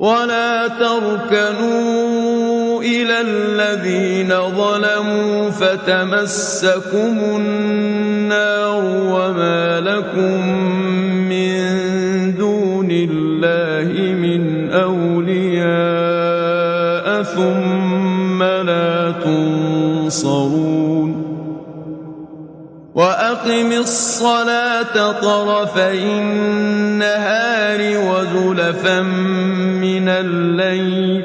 ولا تركنوا إلى الذين ظلموا فتمسكم النار وما لكم من دون الله من أولياء ثم لا تنصرون وأقم الصلاة طرفي النهار وزلفا من الليل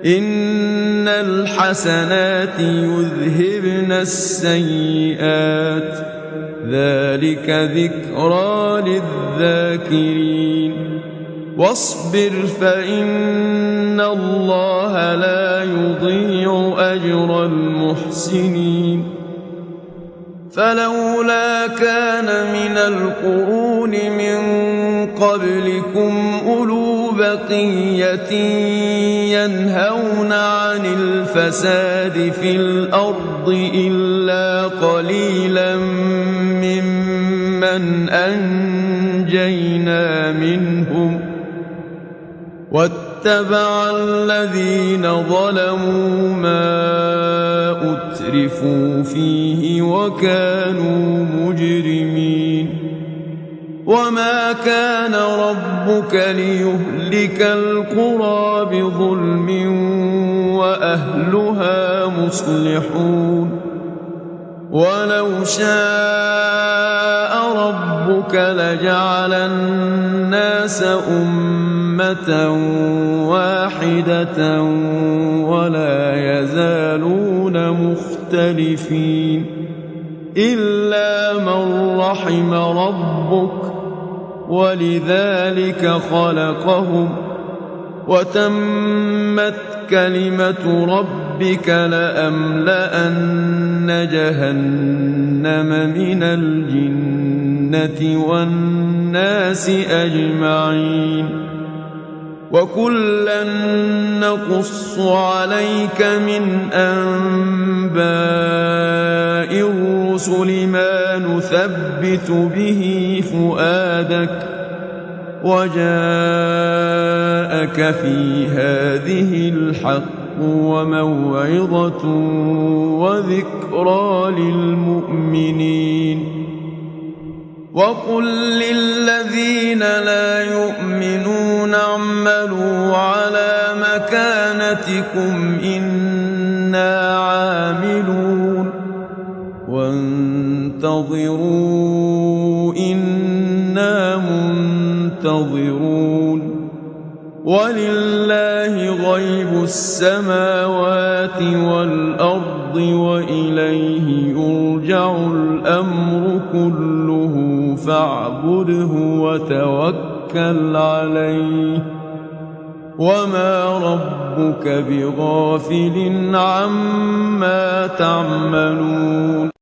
إن الحسنات يذهبن السيئات ذلك ذكرى للذاكرين واصبر فإن الله لا يضيع أجر المحسنين فلولا كان من القرون من قبلكم أولو بقية ينهون عن الفساد في الأرض إلا قليلا ممن أنجينا منهم واتبع الذين ظلموا ما أترفوا فيه وكانوا مجرمين وما كان ربك ليهلك القرى بظلم وأهلها مصلحون ولو شاء ربك لجعل الناس أمة واحدة ولا يزالون مختلفين إلا من رحم ربك ولذلك خلقهم وتمت كلمة ربك لأملأن جهنم من الجنة والناس أجمعين وكلا نقص عليك من أنباء الرسل ما نثبت به فؤادك وجاءك في هذه الحق وموعظة وذكرى للمؤمنين وقل للذين لا يؤمنون اعملوا على مكانتكم إنا عاملون وانتظروا إنا منتظرون ولله غيب السماوات والأرض وإليه يرجع الأمر كله فاعبده وتوكل عليه وما ربك بغافل عما تعملون